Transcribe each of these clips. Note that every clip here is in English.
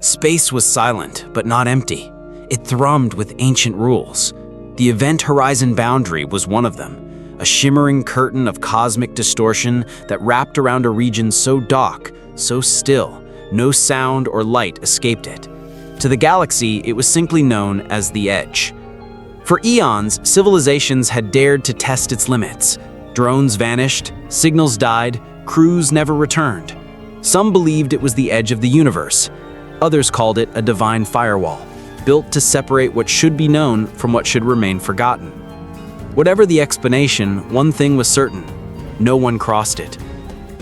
Space was silent, but not empty. It thrummed with ancient rules. The event horizon boundary was one of them, a shimmering curtain of cosmic distortion that wrapped around a region so dark, so still, no sound or light escaped it. To the galaxy, it was simply known as the Edge. For eons, civilizations had dared to test its limits. Drones vanished, signals died, crews never returned. Some believed it was the edge of the universe. Others called it a divine firewall, built to separate what should be known from what should remain forgotten. Whatever the explanation, one thing was certain: no one crossed it.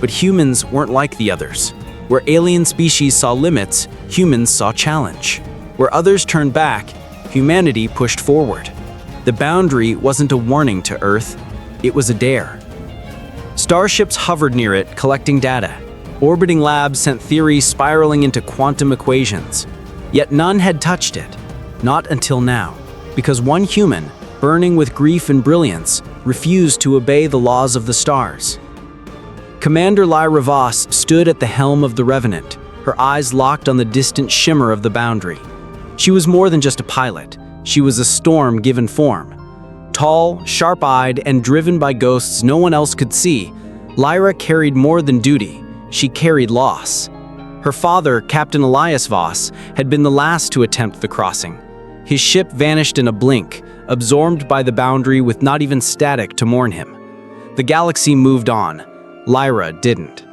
But humans weren't like the others. Where alien species saw limits, humans saw challenge. Where others turned back, humanity pushed forward. The boundary wasn't a warning to Earth, it was a dare. Starships hovered near it, collecting data. Orbiting labs sent theories spiraling into quantum equations. Yet none had touched it. Not until now. Because one human, burning with grief and brilliance, refused to obey the laws of the stars. Commander Lyra Voss stood at the helm of the Revenant, her eyes locked on the distant shimmer of the boundary. She was more than just a pilot. She was a storm given form. Tall, sharp-eyed, and driven by ghosts no one else could see, Lyra carried more than duty. She carried loss. Her father, Captain Elias Voss, had been the last to attempt the crossing. His ship vanished in a blink, absorbed by the boundary with not even static to mourn him. The galaxy moved on. Lyra didn't.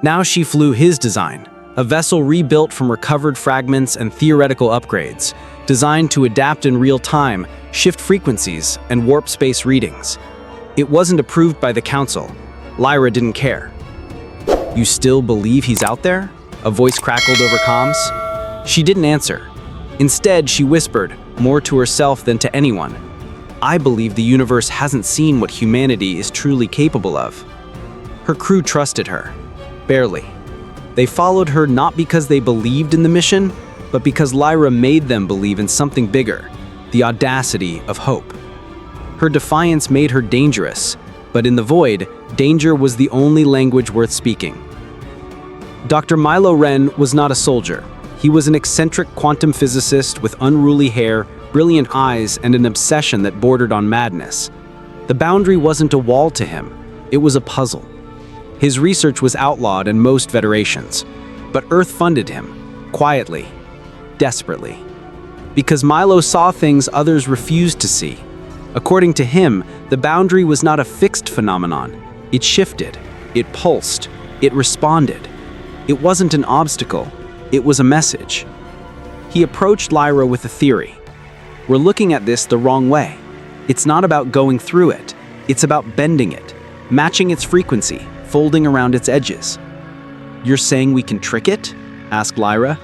Now she flew his design, a vessel rebuilt from recovered fragments and theoretical upgrades, designed to adapt in real time, shift frequencies, and warp space readings. It wasn't approved by the Council. Lyra didn't care. "You still believe he's out there?" A voice crackled over comms. She didn't answer. Instead, she whispered, more to herself than to anyone, "I believe the universe hasn't seen what humanity is truly capable of." Her crew trusted her. Barely. They followed her not because they believed in the mission, but because Lyra made them believe in something bigger, the audacity of hope. Her defiance made her dangerous, but in the void, danger was the only language worth speaking. Dr. Milo Ren was not a soldier. He was an eccentric quantum physicist with unruly hair, brilliant eyes, and an obsession that bordered on madness. The boundary wasn't a wall to him, it was a puzzle. His research was outlawed in most federations, but Earth funded him, quietly, desperately. Because Milo saw things others refused to see. According to him, the boundary was not a fixed phenomenon. It shifted, it pulsed, it responded. It wasn't an obstacle, it was a message. He approached Lyra with a theory. "We're looking at this the wrong way. It's not about going through it, it's about bending it, matching its frequency, folding around its edges." "You're saying we can trick it?" asked Lyra.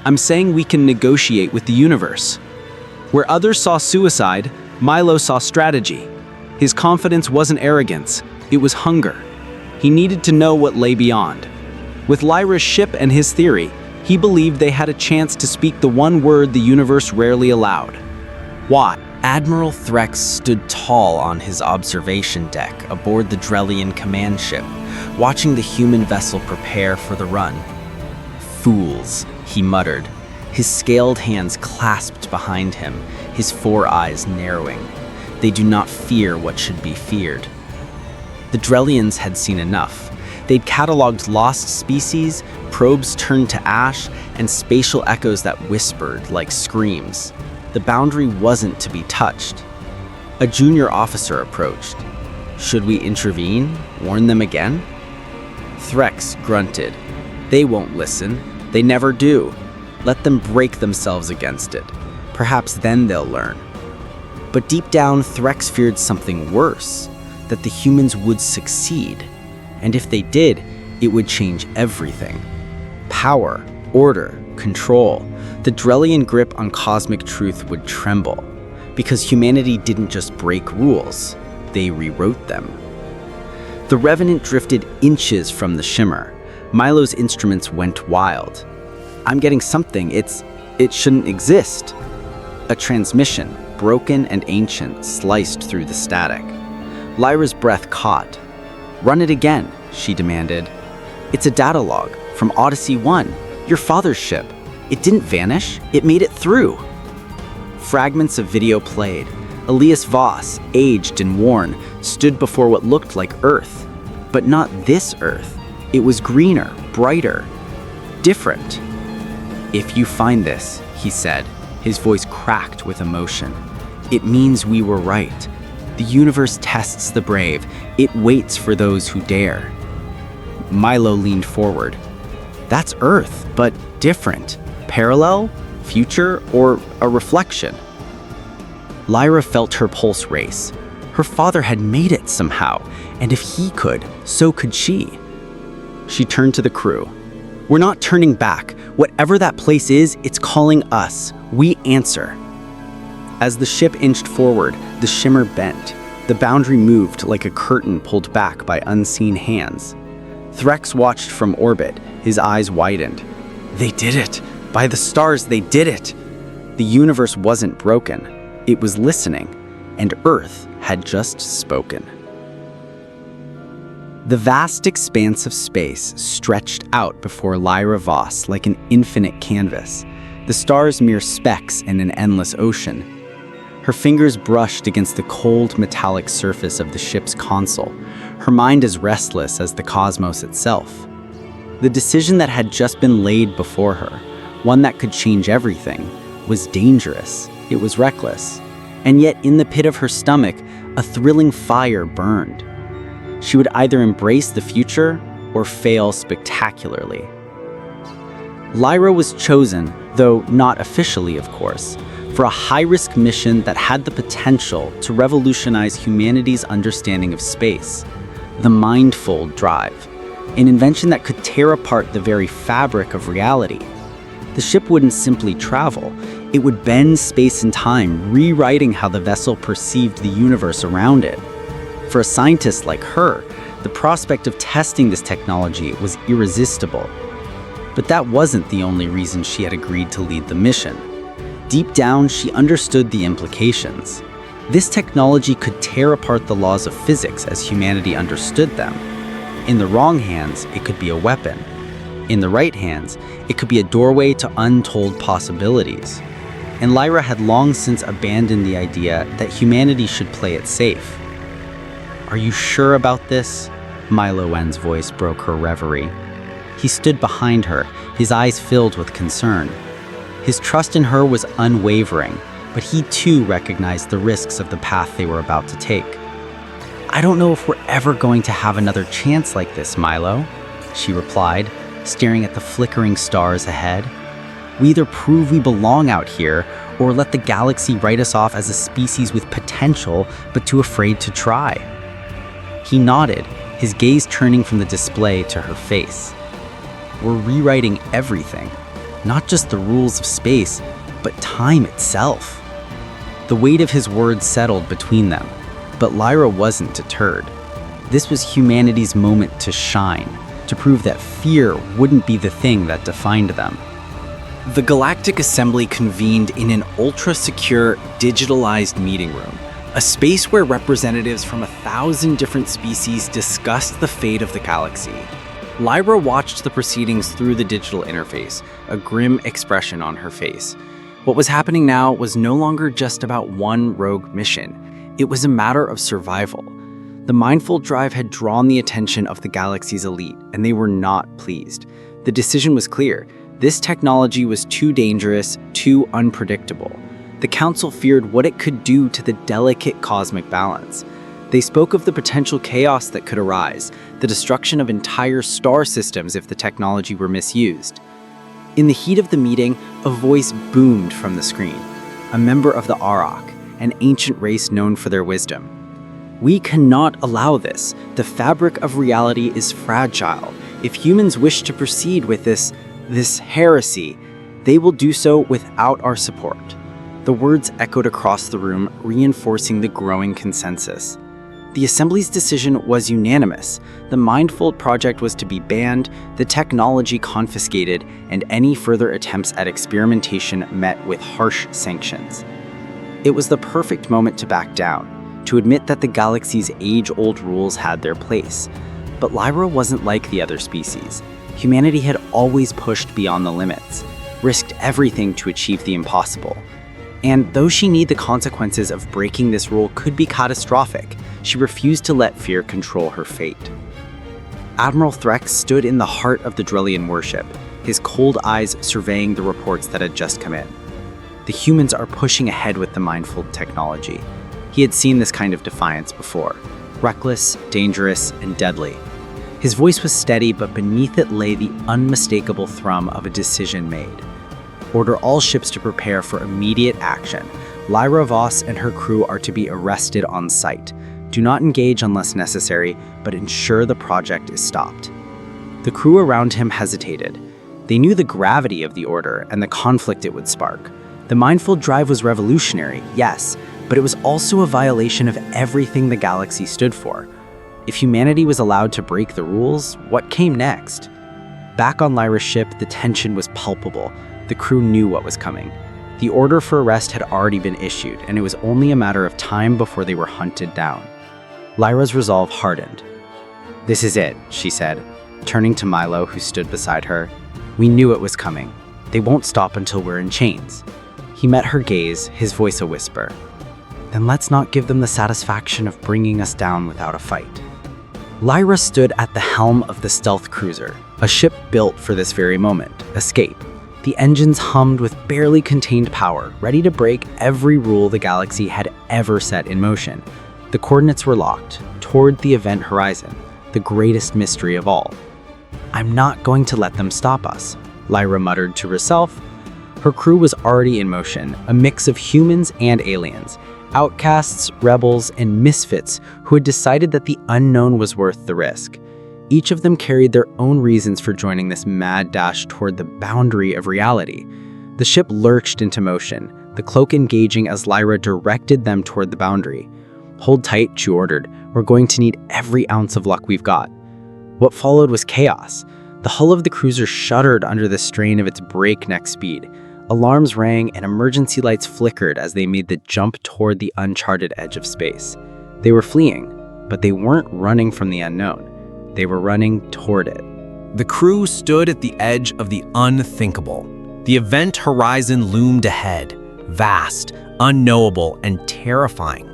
"I'm saying we can negotiate with the universe." Where others saw suicide, Milo saw strategy. His confidence wasn't arrogance, it was hunger. He needed to know what lay beyond. With Lyra's ship and his theory, he believed they had a chance to speak the one word the universe rarely allowed. Why? Admiral Threx stood tall on his observation deck aboard the Drellian command ship, watching the human vessel prepare for the run. "Fools," he muttered, his scaled hands clasped behind him, his four eyes narrowing. "They do not fear what should be feared." The Drellians had seen enough. They'd cataloged lost species, probes turned to ash, and spatial echoes that whispered like screams. The boundary wasn't to be touched. A junior officer approached. "Should we intervene? Warn them again?" Threx grunted. "They won't listen. They never do. Let them break themselves against it. Perhaps then they'll learn." But deep down, Threx feared something worse, that the humans would succeed. And if they did, it would change everything. Power, order, control. The Drellian grip on cosmic truth would tremble. Because humanity didn't just break rules, they rewrote them. The Revenant drifted inches from the shimmer. Milo's instruments went wild. "I'm getting something. It shouldn't exist." A transmission, broken and ancient, sliced through the static. Lyra's breath caught. "Run it again," she demanded. "It's a data log from Odyssey 1, your father's ship." It didn't vanish, it made it through. Fragments of video played. Elias Voss, aged and worn, stood before what looked like Earth. But not this Earth. It was greener, brighter, different. "If you find this," he said, his voice cracked with emotion, "it means we were right. The universe tests the brave. It waits for those who dare." Milo leaned forward. "That's Earth, but different. Parallel? Future? Or a reflection?" Lyra felt her pulse race. Her father had made it somehow, and if he could, so could she. She turned to the crew. "We're not turning back. Whatever that place is, it's calling us. We answer." As the ship inched forward, the shimmer bent. The boundary moved like a curtain pulled back by unseen hands. Threx watched from orbit, his eyes widened. They did it! By the stars, they did it! The universe wasn't broken. It was listening, and Earth had just spoken. The vast expanse of space stretched out before Lyra Voss like an infinite canvas, the stars mere specks in an endless ocean. Her fingers brushed against the cold metallic surface of the ship's console, her mind as restless as the cosmos itself. The decision that had just been laid before her, one that could change everything, was dangerous. It was reckless. And yet in the pit of her stomach, a thrilling fire burned. She would either embrace the future or fail spectacularly. Lyra was chosen, though not officially, of course, for a high-risk mission that had the potential to revolutionize humanity's understanding of space, the Mindfold Drive, an invention that could tear apart the very fabric of reality. The ship wouldn't simply travel, it would bend space and time, rewriting how the vessel perceived the universe around it. For a scientist like her, the prospect of testing this technology was irresistible. But that wasn't the only reason she had agreed to lead the mission. Deep down, she understood the implications. This technology could tear apart the laws of physics as humanity understood them. In the wrong hands, it could be a weapon. In the right hands, it could be a doorway to untold possibilities. And Lyra had long since abandoned the idea that humanity should play it safe. "Are you sure about this?" Milo Wen's voice broke her reverie. He stood behind her, his eyes filled with concern. His trust in her was unwavering, but he too recognized the risks of the path they were about to take. "I don't know if we're ever going to have another chance like this, Milo," she replied, staring at the flickering stars ahead. "We either prove we belong out here, or let the galaxy write us off as a species with potential, but too afraid to try." He nodded, his gaze turning from the display to her face. "We're rewriting everything, not just the rules of space, but time itself." The weight of his words settled between them, but Lyra wasn't deterred. This was humanity's moment to shine, to prove that fear wouldn't be the thing that defined them. The Galactic Assembly convened in an ultra-secure, digitalized meeting room, a space where representatives from 1,000 different species discussed the fate of the galaxy. Lyra watched the proceedings through the digital interface, a grim expression on her face. What was happening now was no longer just about one rogue mission. It was a matter of survival. The Mindfold Drive had drawn the attention of the galaxy's elite, and they were not pleased. The decision was clear. This technology was too dangerous, too unpredictable. The Council feared what it could do to the delicate cosmic balance. They spoke of the potential chaos that could arise, the destruction of entire star systems if the technology were misused. In the heat of the meeting, a voice boomed from the screen. A member of the Auroch, an ancient race known for their wisdom. "We cannot allow this. The fabric of reality is fragile. If humans wish to proceed with this heresy, they will do so without our support." The words echoed across the room, reinforcing the growing consensus. The Assembly's decision was unanimous. The Mindfold project was to be banned, the technology confiscated, and any further attempts at experimentation met with harsh sanctions. It was the perfect moment to back down, to admit that the galaxy's age-old rules had their place. But Lyra wasn't like the other species. Humanity had always pushed beyond the limits. risked everything to achieve the impossible. And though she knew the consequences of breaking this rule could be catastrophic, she refused to let fear control her fate. Admiral Threx stood in the heart of the Drellian warship, his cold eyes surveying the reports that had just come in. The humans are pushing ahead with the mindful technology. He had seen this kind of defiance before. Reckless, dangerous, and deadly. His voice was steady, but beneath it lay the unmistakable thrum of a decision made. Order all ships to prepare for immediate action. Lyra Voss and her crew are to be arrested on sight. Do not engage unless necessary, but ensure the project is stopped. The crew around him hesitated. They knew the gravity of the order and the conflict it would spark. The mindful drive was revolutionary, yes, but it was also a violation of everything the galaxy stood for. If humanity was allowed to break the rules, what came next? Back on Lyra's ship, the tension was palpable. The crew knew what was coming. The order for arrest had already been issued, and it was only a matter of time before they were hunted down. Lyra's resolve hardened. "This is it," she said, turning to Milo, who stood beside her. "We knew it was coming. They won't stop until we're in chains." He met her gaze, his voice a whisper. "Then let's not give them the satisfaction of bringing us down without a fight." Lyra stood at the helm of the stealth cruiser, a ship built for this very moment, escape. The engines hummed with barely contained power, ready to break every rule the galaxy had ever set in motion. The coordinates were locked, toward the event horizon, the greatest mystery of all. "I'm not going to let them stop us," Lyra muttered to herself. Her crew was already in motion, a mix of humans and aliens, outcasts, rebels, and misfits who had decided that the unknown was worth the risk. Each of them carried their own reasons for joining this mad dash toward the boundary of reality. The ship lurched into motion, the cloak engaging as Lyra directed them toward the boundary. "Hold tight," she ordered. "We're going to need every ounce of luck we've got." What followed was chaos. The hull of the cruiser shuddered under the strain of its breakneck speed. Alarms rang and emergency lights flickered as they made the jump toward the uncharted edge of space. They were fleeing, but they weren't running from the unknown. They were running toward it. The crew stood at the edge of the unthinkable. The event horizon loomed ahead, vast, unknowable, and terrifying.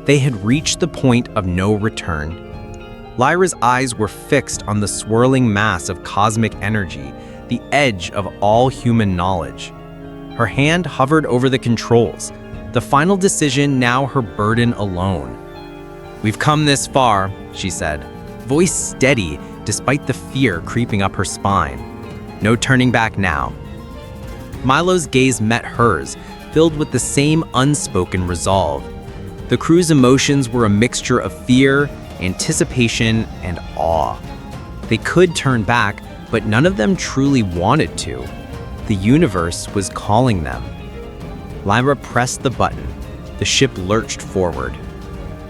They had reached the point of no return. Lyra's eyes were fixed on the swirling mass of cosmic energy, the edge of all human knowledge. Her hand hovered over the controls, the final decision now her burden alone. "We've come this far," she said, voice steady despite the fear creeping up her spine. "No turning back now." Milo's gaze met hers, filled with the same unspoken resolve. The crew's emotions were a mixture of fear, anticipation, and awe. They could turn back, but none of them truly wanted to. The universe was calling them. Lyra pressed the button. The ship lurched forward.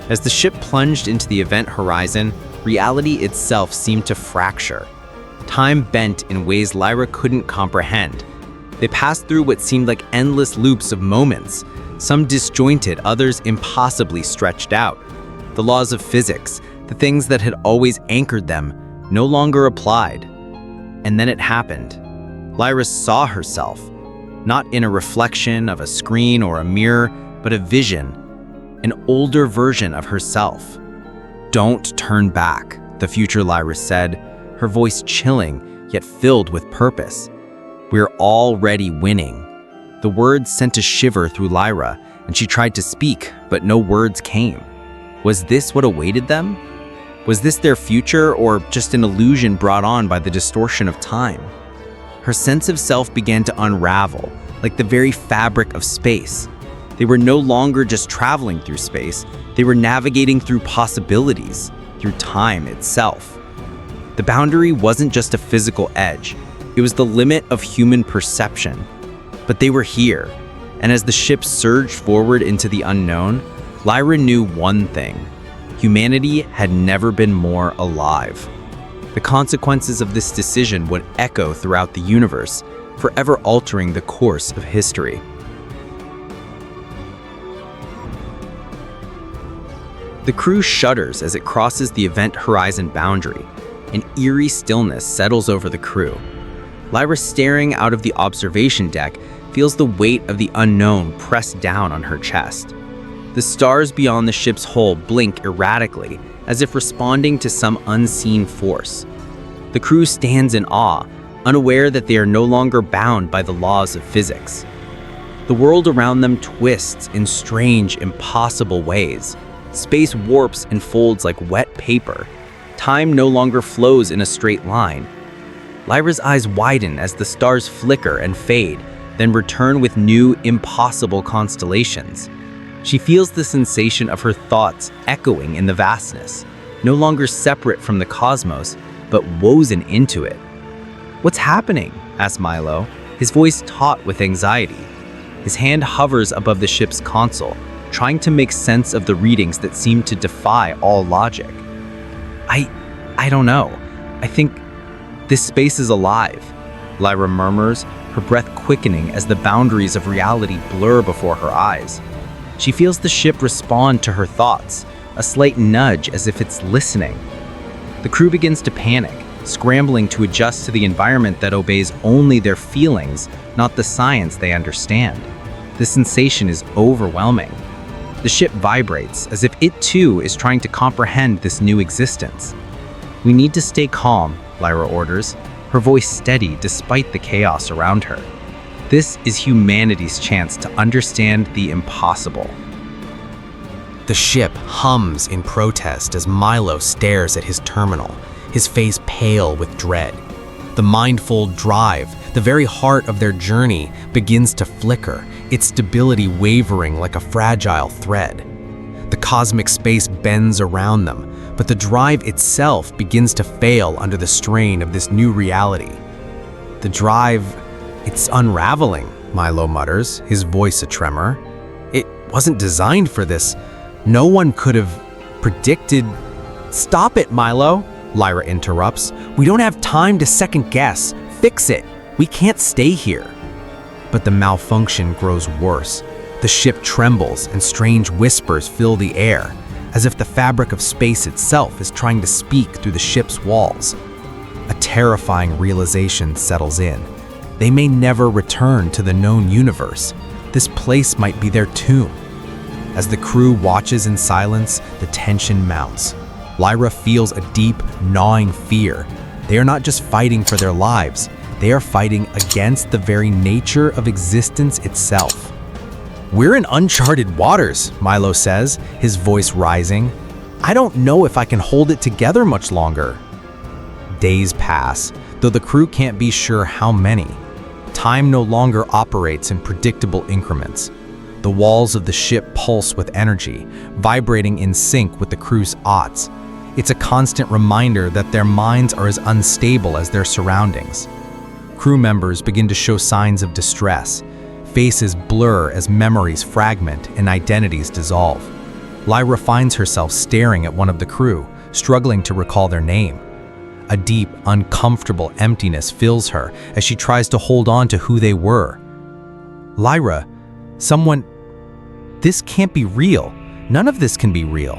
As the ship plunged into the event horizon, reality itself seemed to fracture. Time bent in ways Lyra couldn't comprehend. They passed through what seemed like endless loops of moments, some disjointed, others impossibly stretched out. The laws of physics, the things that had always anchored them, no longer applied. And then it happened. Lyra saw herself, not in a reflection of a screen or a mirror, but a vision, an older version of herself. "Don't turn back," the future Lyra said, her voice chilling yet filled with purpose. "We're already winning." The words sent a shiver through Lyra, and she tried to speak, but no words came. Was this what awaited them? Was this their future, or just an illusion brought on by the distortion of time? Her sense of self began to unravel, like the very fabric of space. They were no longer just traveling through space, they were navigating through possibilities, through time itself. The boundary wasn't just a physical edge, it was the limit of human perception. But they were here, and as the ship surged forward into the unknown, Lyra knew one thing: humanity had never been more alive. The consequences of this decision would echo throughout the universe, forever altering the course of history. The crew shudders as it crosses the event horizon boundary. An eerie stillness settles over the crew. Lyra, staring out of the observation deck, feels the weight of the unknown press down on her chest. The stars beyond the ship's hull blink erratically, as if responding to some unseen force. The crew stands in awe, unaware that they are no longer bound by the laws of physics. The world around them twists in strange, impossible ways. Space warps and folds like wet paper. Time no longer flows in a straight line. Lyra's eyes widen as the stars flicker and fade, then return with new, impossible constellations. She feels the sensation of her thoughts echoing in the vastness, no longer separate from the cosmos, but woven into it. "What's happening?" asks Milo, his voice taut with anxiety. His hand hovers above the ship's console, trying to make sense of the readings that seem to defy all logic. I don't know. I think this space is alive," Lyra murmurs, her breath quickening as the boundaries of reality blur before her eyes. She feels the ship respond to her thoughts, a slight nudge as if it's listening. The crew begins to panic, scrambling to adjust to the environment that obeys only their feelings, not the science they understand. The sensation is overwhelming. The ship vibrates as if it too is trying to comprehend this new existence. "We need to stay calm," Lyra orders, her voice steady despite the chaos around her. This is humanity's chance to understand the impossible. The ship hums in protest as Milo stares at his terminal, his face pale with dread. The mindful drive, the very heart of their journey, begins to flicker, its stability wavering like a fragile thread. The cosmic space bends around them, but the drive itself begins to fail under the strain of this new reality. The drive, it's unraveling, Milo mutters, his voice a tremor. It wasn't designed for this. No one could have predicted. "Stop it, Milo," Lyra interrupts. "We don't have time to second guess. Fix it. We can't stay here." But the malfunction grows worse. The ship trembles and strange whispers fill the air, as if the fabric of space itself is trying to speak through the ship's walls. A terrifying realization settles in. They may never return to the known universe. This place might be their tomb. As the crew watches in silence, the tension mounts. Lyra feels a deep, gnawing fear. They are not just fighting for their lives, they are fighting against the very nature of existence itself. "We're in uncharted waters," Milo says, his voice rising. "I don't know if I can hold it together much longer." Days pass, though the crew can't be sure how many. Time no longer operates in predictable increments. The walls of the ship pulse with energy, vibrating in sync with the crew's odds. It's a constant reminder that their minds are as unstable as their surroundings. Crew members begin to show signs of distress. Faces blur as memories fragment and identities dissolve. Lyra finds herself staring at one of the crew, struggling to recall their name. A deep, uncomfortable emptiness fills her as she tries to hold on to who they were. "Lyra, someone... This can't be real. None of this can be real."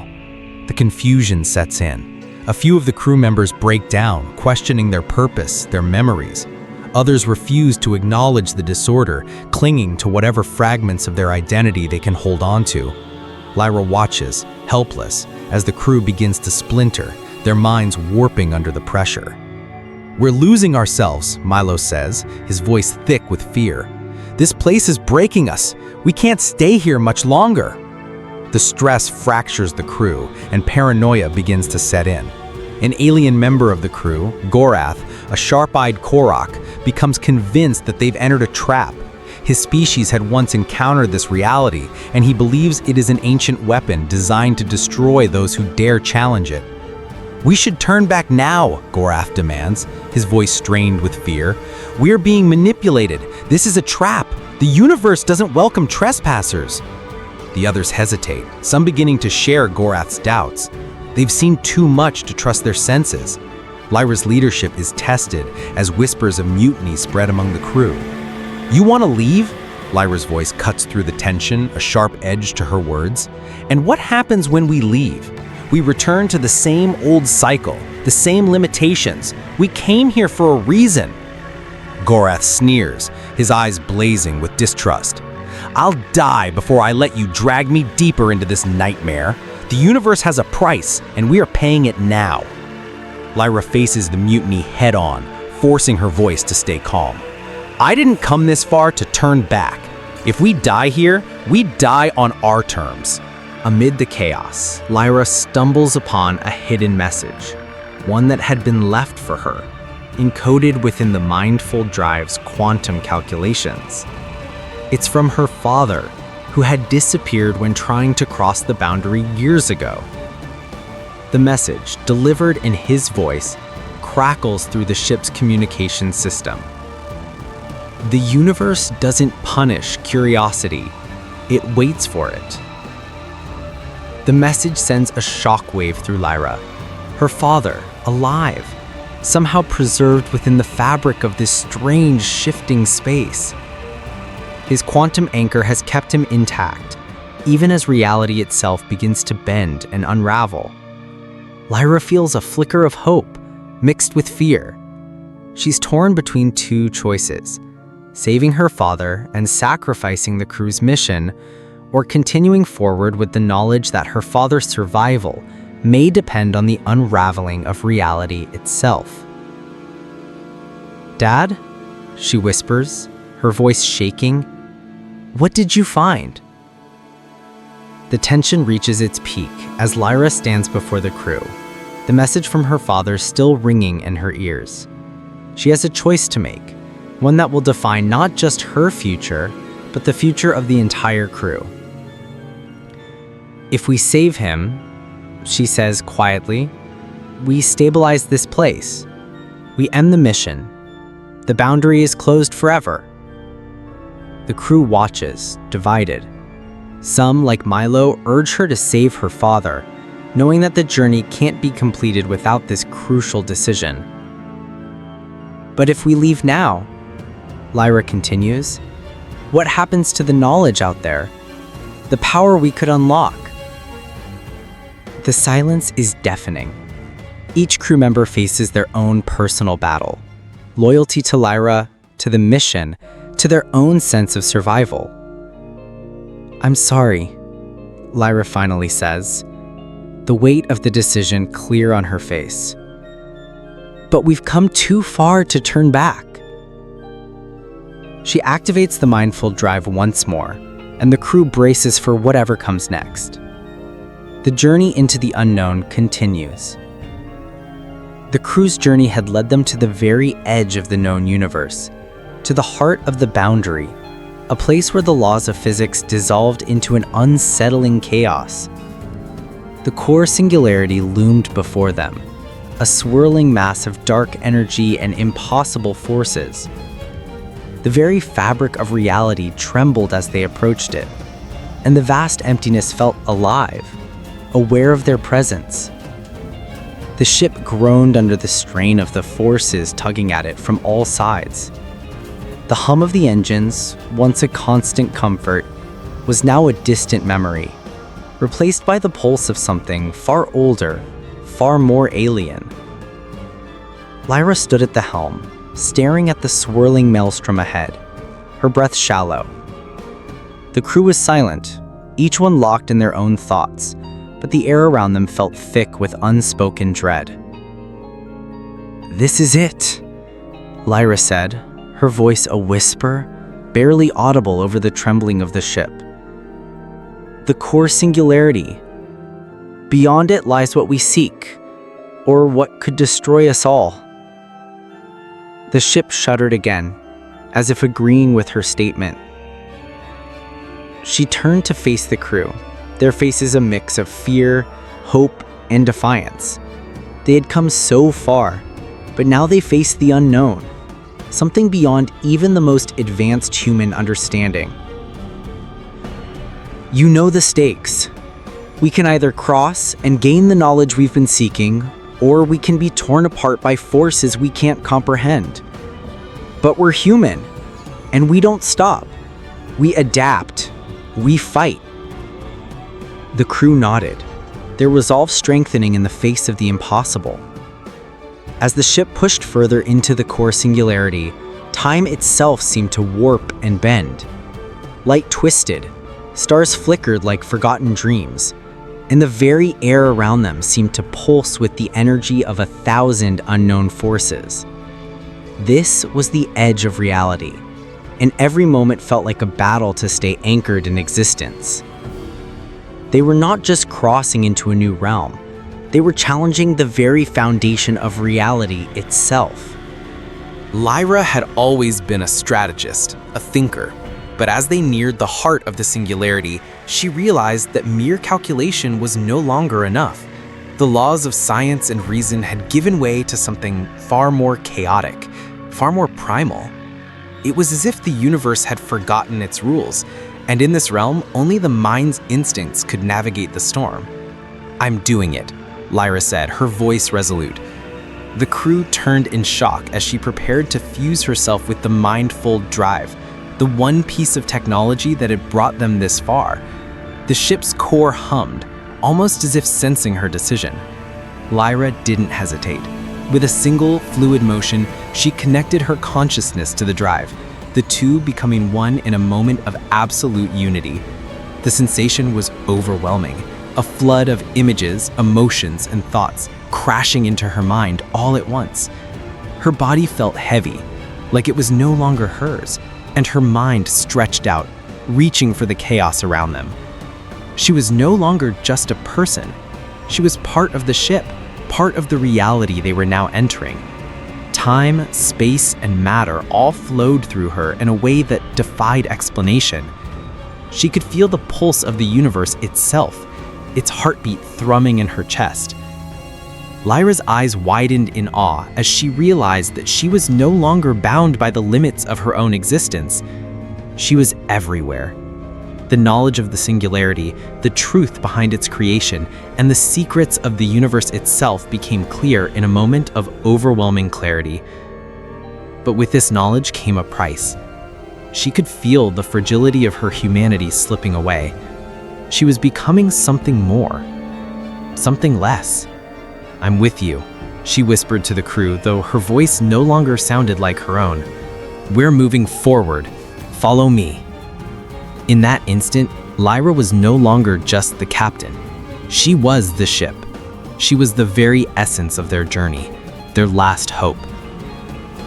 The confusion sets in. A few of the crew members break down, questioning their purpose, their memories. Others refuse to acknowledge the disorder, clinging to whatever fragments of their identity they can hold on to. Lyra watches, helpless, as the crew begins to splinter, their minds warping under the pressure. "We're losing ourselves," Milo says, his voice thick with fear. "This place is breaking us. We can't stay here much longer." The stress fractures the crew, and paranoia begins to set in. An alien member of the crew, Gorath, a sharp-eyed Korok, becomes convinced that they've entered a trap. His species had once encountered this reality, and he believes it is an ancient weapon designed to destroy those who dare challenge it. "We should turn back now," Gorath demands, his voice strained with fear. "We're being manipulated. This is a trap. The universe doesn't welcome trespassers." The others hesitate, some beginning to share Gorath's doubts. They've seen too much to trust their senses. Lyra's leadership is tested as whispers of mutiny spread among the crew. "You want to leave?" Lyra's voice cuts through the tension, a sharp edge to her words. "And what happens when we leave? We return to the same old cycle, the same limitations. We came here for a reason." Gorath sneers, his eyes blazing with distrust. "I'll die before I let you drag me deeper into this nightmare. The universe has a price, and we are paying it now." Lyra faces the mutiny head-on, forcing her voice to stay calm. "I didn't come this far to turn back. If we die here, we die on our terms." Amid the chaos, Lyra stumbles upon a hidden message, one that had been left for her, encoded within the Mindful Drive's quantum calculations. It's from her father, who had disappeared when trying to cross the boundary years ago. The message, delivered in his voice, crackles through the ship's communication system. The universe doesn't punish curiosity, it waits for it. The message sends a shockwave through Lyra. Her father, alive, somehow preserved within the fabric of this strange, shifting space. His quantum anchor has kept him intact, even as reality itself begins to bend and unravel. Lyra feels a flicker of hope, mixed with fear. She's torn between two choices: saving her father and sacrificing the crew's mission, or continuing forward with the knowledge that her father's survival may depend on the unraveling of reality itself. "Dad?" she whispers, her voice shaking. "What did you find?" The tension reaches its peak as Lyra stands before the crew, the message from her father still ringing in her ears. She has a choice to make, one that will define not just her future, but the future of the entire crew. "If we save him," she says quietly, "we stabilize this place. We end the mission. The boundary is closed forever." The crew watches, divided. Some, like Milo, urge her to save her father, knowing that the journey can't be completed without this crucial decision. "But if we leave now," Lyra continues, "what happens to the knowledge out there? The power we could unlock?" The silence is deafening. Each crew member faces their own personal battle. Loyalty to Lyra, to the mission, to their own sense of survival. "I'm sorry," Lyra finally says, the weight of the decision clear on her face. "But we've come too far to turn back." She activates the Mindful Drive once more, and the crew braces for whatever comes next. The journey into the unknown continues. The crew's journey had led them to the very edge of the known universe, to the heart of the boundary, a place where the laws of physics dissolved into an unsettling chaos. The core singularity loomed before them, a swirling mass of dark energy and impossible forces. The very fabric of reality trembled as they approached it, and the vast emptiness felt alive, aware of their presence. The ship groaned under the strain of the forces tugging at it from all sides. The hum of the engines, once a constant comfort, was now a distant memory, replaced by the pulse of something far older, far more alien. Lyra stood at the helm, staring at the swirling maelstrom ahead, her breath shallow. The crew was silent, each one locked in their own thoughts, but the air around them felt thick with unspoken dread. "This is it," Lyra said, her voice a whisper, barely audible over the trembling of the ship. "The core singularity. Beyond it lies what we seek, or what could destroy us all." The ship shuddered again, as if agreeing with her statement. She turned to face the crew, their faces a mix of fear, hope, and defiance. They had come so far, but now they faced the unknown, something beyond even the most advanced human understanding. "You know the stakes. We can either cross and gain the knowledge we've been seeking, or we can be torn apart by forces we can't comprehend. But we're human, and we don't stop. We adapt. We fight." The crew nodded, their resolve strengthening in the face of the impossible. As the ship pushed further into the core singularity, Time itself seemed to warp and bend. Light twisted, stars flickered like forgotten dreams, and the very air around them seemed to pulse with the energy of 1,000 unknown forces. This was the edge of reality, and every moment felt like a battle to stay anchored in existence. They were not just crossing into a new realm, they were challenging the very foundation of reality itself. Lyra had always been a strategist, a thinker, but as they neared the heart of the singularity, she realized that mere calculation was no longer enough. The laws of science and reason had given way to something far more chaotic, far more primal. It was as if the universe had forgotten its rules, and in this realm, only the mind's instincts could navigate the storm. "I'm doing it," Lyra said, her voice resolute. The crew turned in shock as she prepared to fuse herself with the mindfold drive, the one piece of technology that had brought them this far. The ship's core hummed, almost as if sensing her decision. Lyra didn't hesitate. With a single, fluid motion, she connected her consciousness to the drive, the two becoming one in a moment of absolute unity. The sensation was overwhelming, a flood of images, emotions, and thoughts crashing into her mind all at once. Her body felt heavy, like it was no longer hers, and her mind stretched out, reaching for the chaos around them. She was no longer just a person. She was part of the ship, part of the reality they were now entering. Time, space, and matter all flowed through her in a way that defied explanation. She could feel the pulse of the universe itself, its heartbeat thrumming in her chest. Lyra's eyes widened in awe as she realized that she was no longer bound by the limits of her own existence. She was everywhere. The knowledge of the singularity, the truth behind its creation, and the secrets of the universe itself became clear in a moment of overwhelming clarity. But with this knowledge came a price. She could feel the fragility of her humanity slipping away. She was becoming something more, something less. "I'm with you," she whispered to the crew, though her voice no longer sounded like her own. "We're moving forward. Follow me." In that instant, Lyra was no longer just the captain. She was the ship. She was the very essence of their journey, their last hope.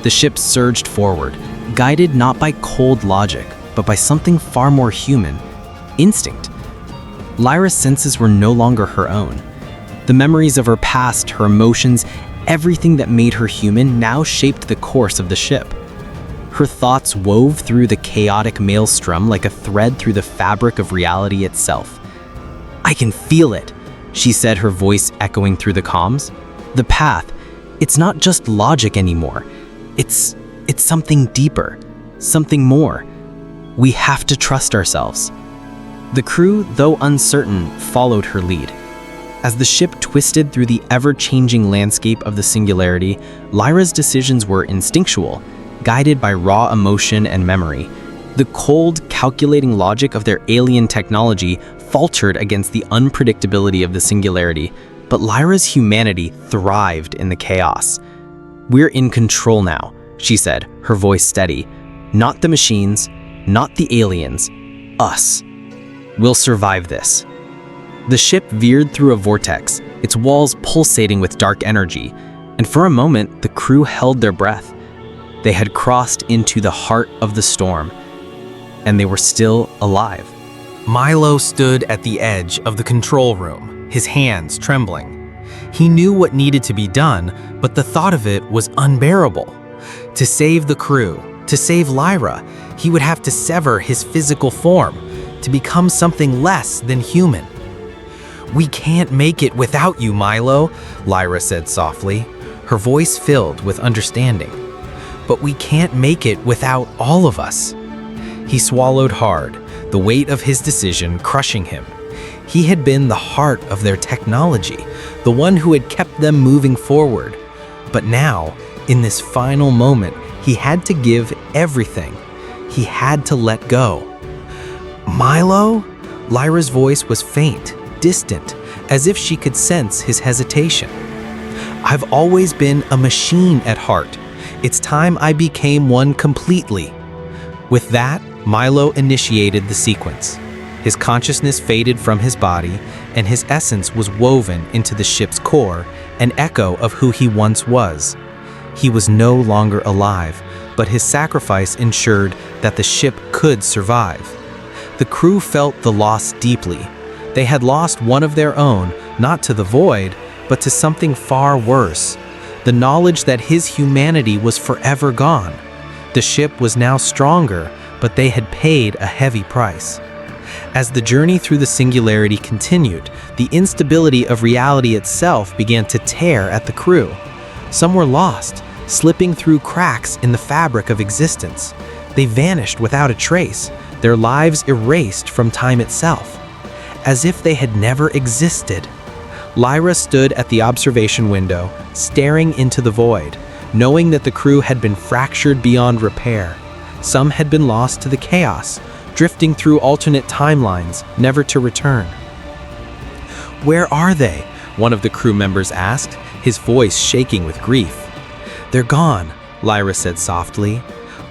The ship surged forward, guided not by cold logic, but by something far more human, instinct. Lyra's senses were no longer her own. The memories of her past, her emotions, everything that made her human now shaped the course of the ship. Her thoughts wove through the chaotic maelstrom like a thread through the fabric of reality itself. "I can feel it," she said, her voice echoing through the comms. "The path, it's not just logic anymore. It's something deeper, something more. We have to trust ourselves." The crew, though uncertain, followed her lead. As the ship twisted through the ever-changing landscape of the singularity, Lyra's decisions were instinctual, guided by raw emotion and memory. The cold, calculating logic of their alien technology faltered against the unpredictability of the singularity, but Lyra's humanity thrived in the chaos. "We're in control now," she said, her voice steady. "Not the machines, not the aliens, us. We'll survive this." The ship veered through a vortex, its walls pulsating with dark energy, and for a moment, the crew held their breath. They had crossed into the heart of the storm, and they were still alive. Milo stood at the edge of the control room, his hands trembling. He knew what needed to be done, but the thought of it was unbearable. To save the crew, to save Lyra, he would have to sever his physical form, to become something less than human. "We can't make it without you, Milo," Lyra said softly, her voice filled with understanding. "But we can't make it without all of us." He swallowed hard, the weight of his decision crushing him. He had been the heart of their technology, the one who had kept them moving forward. But now, in this final moment, he had to give everything. He had to let go. "Milo?" Lyra's voice was faint, distant, as if she could sense his hesitation. "I've always been a machine at heart. It's time I became one completely." With that, Milo initiated the sequence. His consciousness faded from his body, and his essence was woven into the ship's core, an echo of who he once was. He was no longer alive, but his sacrifice ensured that the ship could survive. The crew felt the loss deeply. They had lost one of their own, not to the void, but to something far worse. The knowledge that his humanity was forever gone. The ship was now stronger, but they had paid a heavy price. As the journey through the singularity continued, the instability of reality itself began to tear at the crew. Some were lost, slipping through cracks in the fabric of existence. They vanished without a trace, their lives erased from time itself, as if they had never existed. Lyra stood at the observation window, staring into the void, knowing that the crew had been fractured beyond repair. Some had been lost to the chaos, drifting through alternate timelines, never to return. "Where are they?" one of the crew members asked, his voice shaking with grief. "They're gone," Lyra said softly.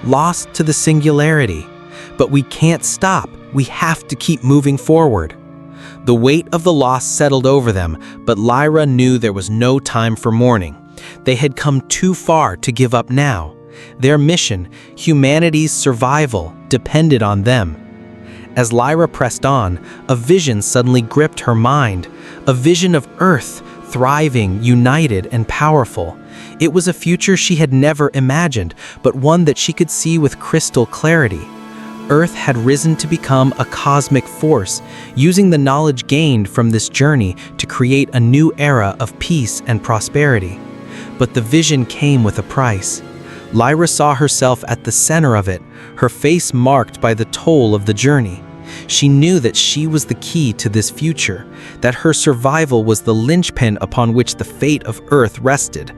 "Lost to the singularity. But we can't stop. We have to keep moving forward." The weight of the loss settled over them, but Lyra knew there was no time for mourning. They had come too far to give up now. Their mission, humanity's survival, depended on them. As Lyra pressed on, a vision suddenly gripped her mind, a vision of Earth, thriving, united, and powerful. It was a future she had never imagined, but one that she could see with crystal clarity. Earth had risen to become a cosmic force, using the knowledge gained from this journey to create a new era of peace and prosperity. But the vision came with a price. Lyra saw herself at the center of it, her face marked by the toll of the journey. She knew that she was the key to this future, that her survival was the linchpin upon which the fate of Earth rested.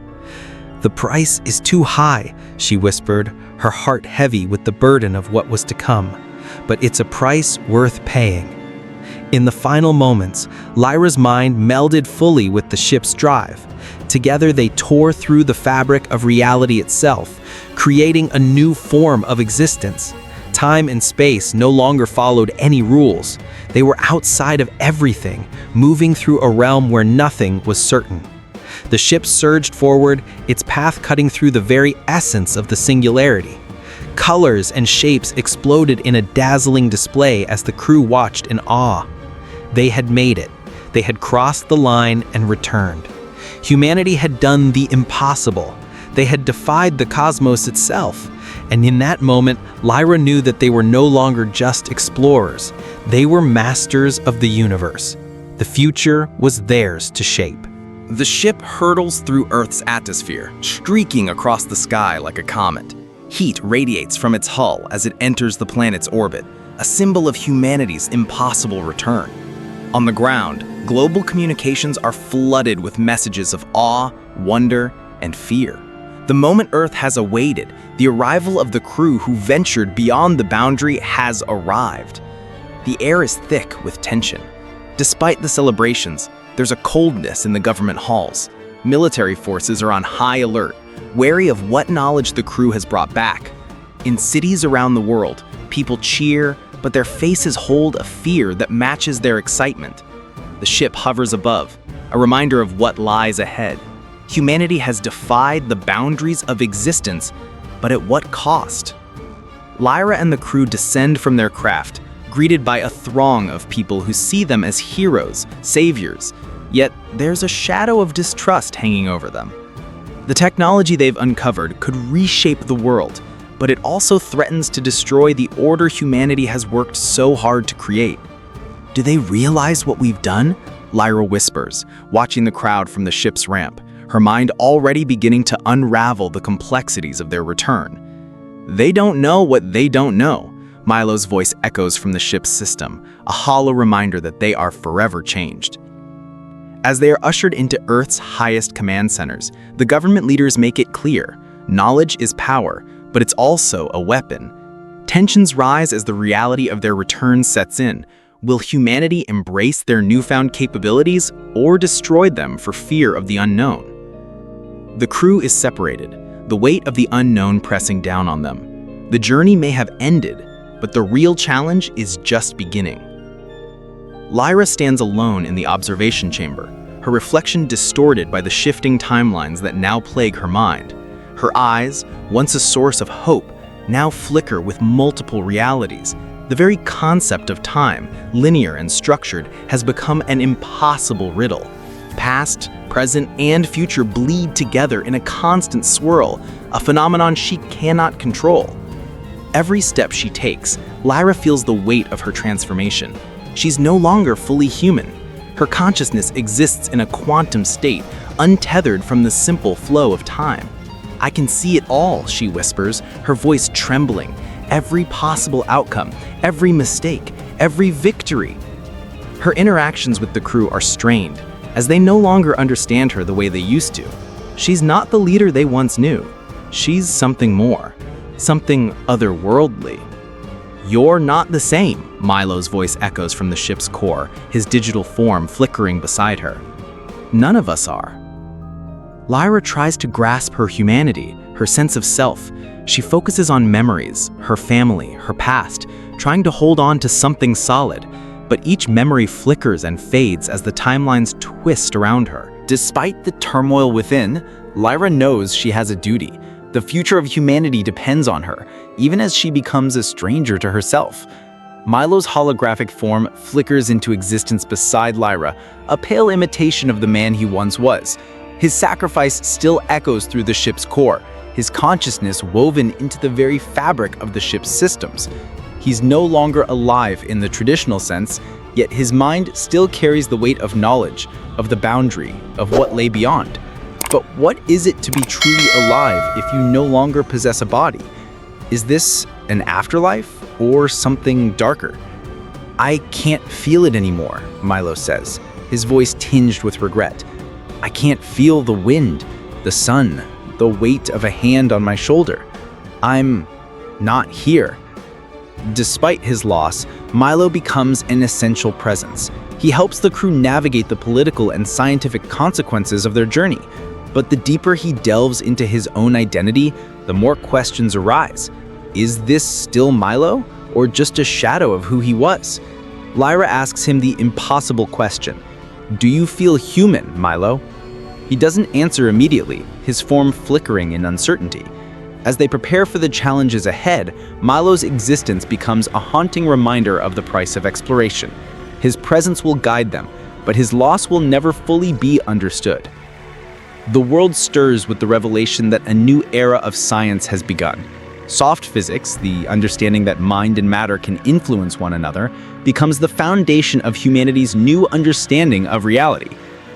"The price is too high," she whispered, her heart heavy with the burden of what was to come. "But it's a price worth paying." In the final moments, Lyra's mind melded fully with the ship's drive. Together they tore through the fabric of reality itself, creating a new form of existence. Time and space no longer followed any rules. They were outside of everything, moving through a realm where nothing was certain. The ship surged forward, its path cutting through the very essence of the singularity. Colors and shapes exploded in a dazzling display as the crew watched in awe. They had made it. They had crossed the line and returned. Humanity had done the impossible. They had defied the cosmos itself. And in that moment, Lyra knew that they were no longer just explorers. They were masters of the universe. The future was theirs to shape. The ship hurtles through Earth's atmosphere, streaking across the sky like a comet. Heat radiates from its hull as it enters the planet's orbit, a symbol of humanity's impossible return. On the ground, global communications are flooded with messages of awe, wonder, and fear. The moment Earth has awaited, the arrival of the crew who ventured beyond the boundary has arrived. The air is thick with tension. Despite the celebrations, there's a coldness in the government halls. Military forces are on high alert, wary of what knowledge the crew has brought back. In cities around the world, people cheer, but their faces hold a fear that matches their excitement. The ship hovers above, a reminder of what lies ahead. Humanity has defied the boundaries of existence, but at what cost? Lyra and the crew descend from their craft, greeted by a throng of people who see them as heroes, saviors, yet there's a shadow of distrust hanging over them. The technology they've uncovered could reshape the world, but it also threatens to destroy the order humanity has worked so hard to create. "Do they realize what we've done?" Lyra whispers, watching the crowd from the ship's ramp, her mind already beginning to unravel the complexities of their return. "They don't know what they don't know," Milo's voice echoes from the ship's system, a hollow reminder that they are forever changed. As they are ushered into Earth's highest command centers, the government leaders make it clear, knowledge is power, but it's also a weapon. Tensions rise as the reality of their return sets in. Will humanity embrace their newfound capabilities or destroy them for fear of the unknown? The crew is separated. the weight of the unknown pressing down on them. The journey may have ended, but the real challenge is just beginning. Lyra stands alone in the observation chamber, her reflection distorted by the shifting timelines that now plague her mind. Her eyes, once a source of hope, now flicker with multiple realities. The very concept of time, linear and structured, has become an impossible riddle. Past, present, and future bleed together in a constant swirl, a phenomenon she cannot control. Every step she takes, Lyra feels the weight of her transformation. She's no longer fully human. Her consciousness exists in a quantum state, untethered from the simple flow of time. "I can see it all," she whispers, her voice trembling. Every possible outcome, every mistake, every victory. Her interactions with the crew are strained, as they no longer understand her the way they used to. She's not the leader they once knew. She's something more, something otherworldly. "You're not the same," Milo's voice echoes from the ship's core, his digital form flickering beside her. "None of us are." Lyra tries to grasp her humanity, her sense of self. She focuses on memories, her family, her past, trying to hold on to something solid. But each memory flickers and fades as the timelines twist around her. Despite the turmoil within, Lyra knows she has a duty. The future of humanity depends on her, even as she becomes a stranger to herself. Milo's holographic form flickers into existence beside Lyra, a pale imitation of the man he once was. His sacrifice still echoes through the ship's core, his consciousness woven into the very fabric of the ship's systems. He's no longer alive in the traditional sense, yet his mind still carries the weight of knowledge, of the boundary, of what lay beyond. But what is it to be truly alive if you no longer possess a body? Is this an afterlife or something darker? "I can't feel it anymore," Milo says, his voice tinged with regret. "I can't feel the wind, the sun, the weight of a hand on my shoulder. I'm not here." Despite his loss, Milo becomes an essential presence. He helps the crew navigate the political and scientific consequences of their journey. But the deeper he delves into his own identity, the more questions arise. Is this still Milo, or just a shadow of who he was? Lyra asks him the impossible question. "Do you feel human, Milo?" He doesn't answer immediately, his form flickering in uncertainty. As they prepare for the challenges ahead, Milo's existence becomes a haunting reminder of the price of exploration. His presence will guide them, but his loss will never fully be understood. The world stirs with the revelation that a new era of science has begun. Soft physics, the understanding that mind and matter can influence one another, becomes the foundation of humanity's new understanding of reality.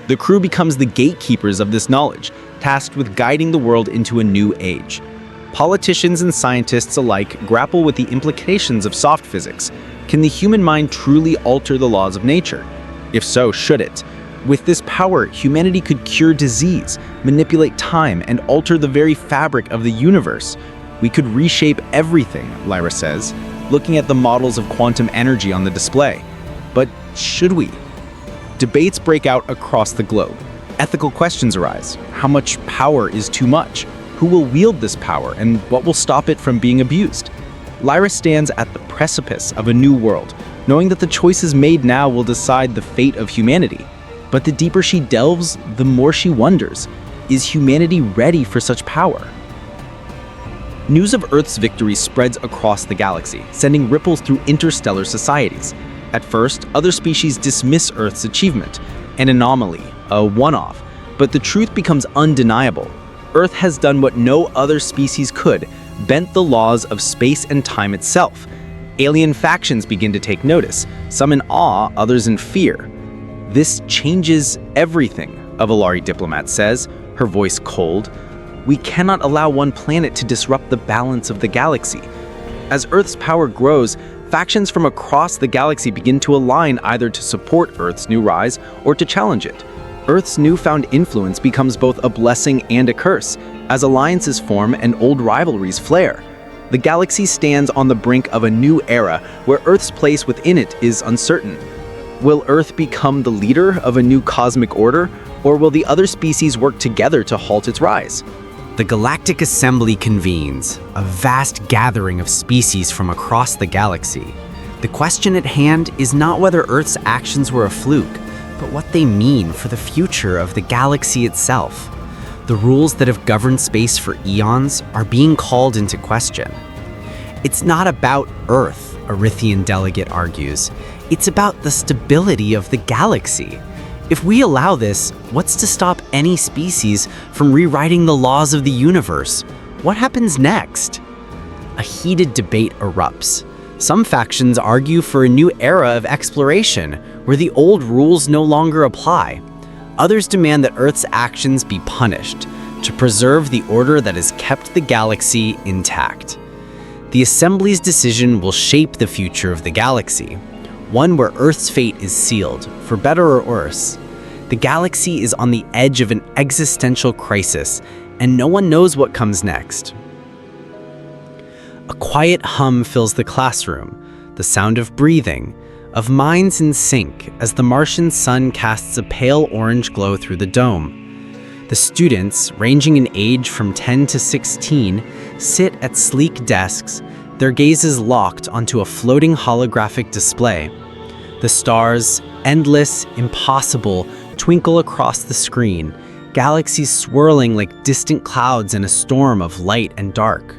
The crew becomes the gatekeepers of this knowledge, tasked with guiding the world into a new age. Politicians and scientists alike grapple with the implications of soft physics. Can the human mind truly alter the laws of nature? If so, should it? With this power, humanity could cure disease, manipulate time, and alter the very fabric of the universe. We could reshape everything, Lyra says, looking at the models of quantum energy on the display. But should we? Debates break out across the globe. Ethical questions arise. How much power is too much? Who will wield this power, and what will stop it from being abused? Lyra stands at the precipice of a new world, knowing that the choices made now will decide the fate of humanity. But the deeper she delves, the more she wonders, is humanity ready for such power? News of Earth's victory spreads across the galaxy, sending ripples through interstellar societies. At first, other species dismiss Earth's achievement, an anomaly, a one-off, but the truth becomes undeniable. Earth has done what no other species could, bent the laws of space and time itself. Alien factions begin to take notice, some in awe, others in fear. "This changes everything," a Valari diplomat says, her voice cold. "We cannot allow one planet to disrupt the balance of the galaxy." As Earth's power grows, factions from across the galaxy begin to align either to support Earth's new rise or to challenge it. Earth's newfound influence becomes both a blessing and a curse, as alliances form and old rivalries flare. The galaxy stands on the brink of a new era where Earth's place within it is uncertain. Will Earth become the leader of a new cosmic order, or will the other species work together to halt its rise? The Galactic Assembly convenes, a vast gathering of species from across the galaxy. The question at hand is not whether Earth's actions were a fluke, but what they mean for the future of the galaxy itself. The rules that have governed space for eons are being called into question. It's not about Earth, a Rithian delegate argues. It's about the stability of the galaxy. If we allow this, what's to stop any species from rewriting the laws of the universe? What happens next? A heated debate erupts. Some factions argue for a new era of exploration, where the old rules no longer apply. Others demand that Earth's actions be punished, to preserve the order that has kept the galaxy intact. The Assembly's decision will shape the future of the galaxy, one where Earth's fate is sealed, for better or worse. The galaxy is on the edge of an existential crisis, and no one knows what comes next. A quiet hum fills the classroom, the sound of breathing, of minds in sync as the Martian sun casts a pale orange glow through the dome. The students, ranging in age from 10 to 16, sit at sleek desks, their gazes locked onto a floating holographic display. The stars, endless, impossible, twinkle across the screen, galaxies swirling like distant clouds in a storm of light and dark.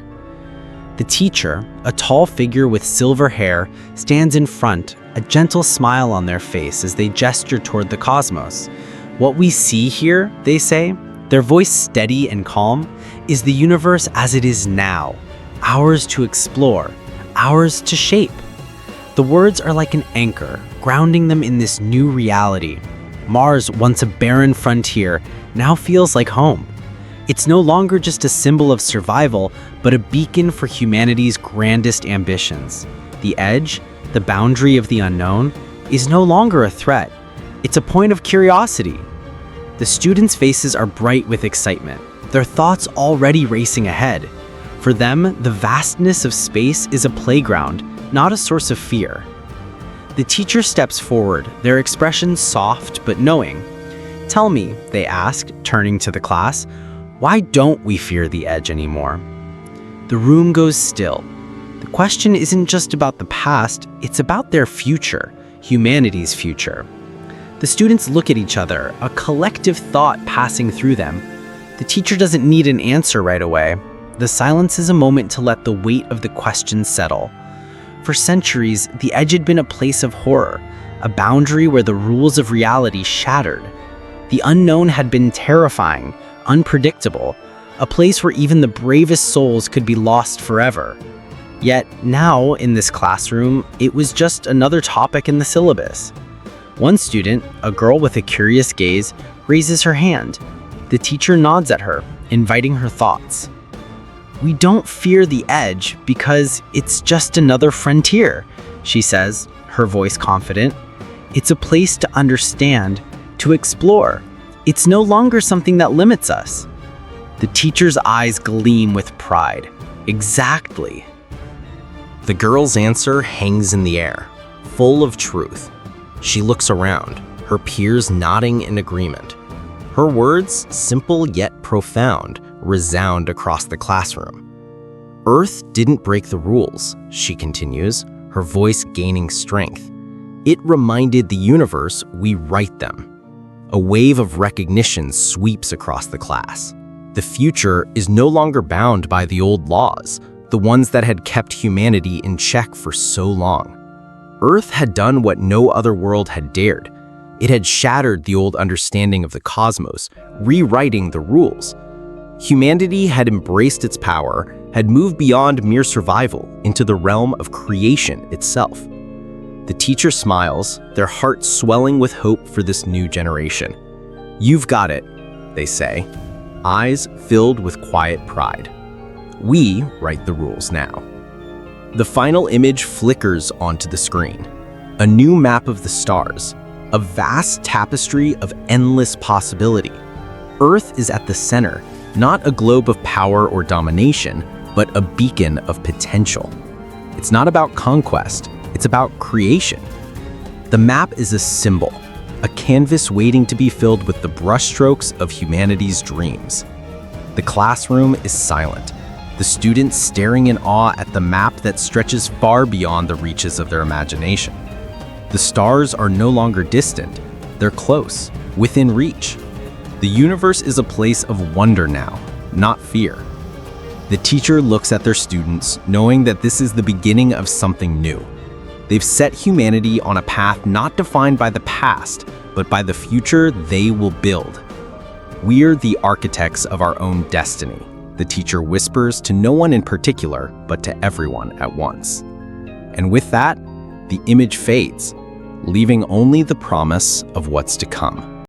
The teacher, a tall figure with silver hair, stands in front, a gentle smile on their face as they gesture toward the cosmos. What we see here, they say, their voice steady and calm, is the universe as it is now, ours to explore, ours to shape. The words are like an anchor, grounding them in this new reality. Mars, once a barren frontier, now feels like home. It's no longer just a symbol of survival, but a beacon for humanity's grandest ambitions. The edge, the boundary of the unknown, is no longer a threat. It's a point of curiosity. The students' faces are bright with excitement, their thoughts already racing ahead. For them, the vastness of space is a playground, not a source of fear. The teacher steps forward, their expression soft but knowing. "Tell me," they asked, turning to the class, "why don't we fear the edge anymore?" The room goes still. The question isn't just about the past, it's about their future, humanity's future. The students look at each other, a collective thought passing through them. The teacher doesn't need an answer right away. The silence is a moment to let the weight of the question settle. For centuries, the edge had been a place of horror, a boundary where the rules of reality shattered. The unknown had been terrifying, unpredictable, a place where even the bravest souls could be lost forever. Yet now, in this classroom, it was just another topic in the syllabus. One student, a girl with a curious gaze, raises her hand. The teacher nods at her, inviting her thoughts. "We don't fear the edge because it's just another frontier," she says, her voice confident. "It's a place to understand, to explore. It's no longer something that limits us." The teacher's eyes gleam with pride. Exactly. The girl's answer hangs in the air, full of truth. She looks around, her peers nodding in agreement. Her words, simple yet profound, resound across the classroom. "Earth didn't break the rules," she continues, her voice gaining strength. "It reminded the universe we write them." A wave of recognition sweeps across the class. The future is no longer bound by the old laws, the ones that had kept humanity in check for so long. Earth had done what no other world had dared. It had shattered the old understanding of the cosmos, rewriting the rules. Humanity had embraced its power, had moved beyond mere survival into the realm of creation itself. The teacher smiles, their hearts swelling with hope for this new generation. "You've got it," they say, eyes filled with quiet pride. "We write the rules now." The final image flickers onto the screen. A new map of the stars, a vast tapestry of endless possibility. Earth is at the center, not a globe of power or domination, but a beacon of potential. It's not about conquest, it's about creation. The map is a symbol, a canvas waiting to be filled with the brushstrokes of humanity's dreams. The classroom is silent, the students staring in awe at the map that stretches far beyond the reaches of their imagination. The stars are no longer distant, they're close, within reach. The universe is a place of wonder now, not fear. The teacher looks at their students, knowing that this is the beginning of something new. They've set humanity on a path not defined by the past, but by the future they will build. We're the architects of our own destiny, the teacher whispers to no one in particular, but to everyone at once. And with that, the image fades, leaving only the promise of what's to come.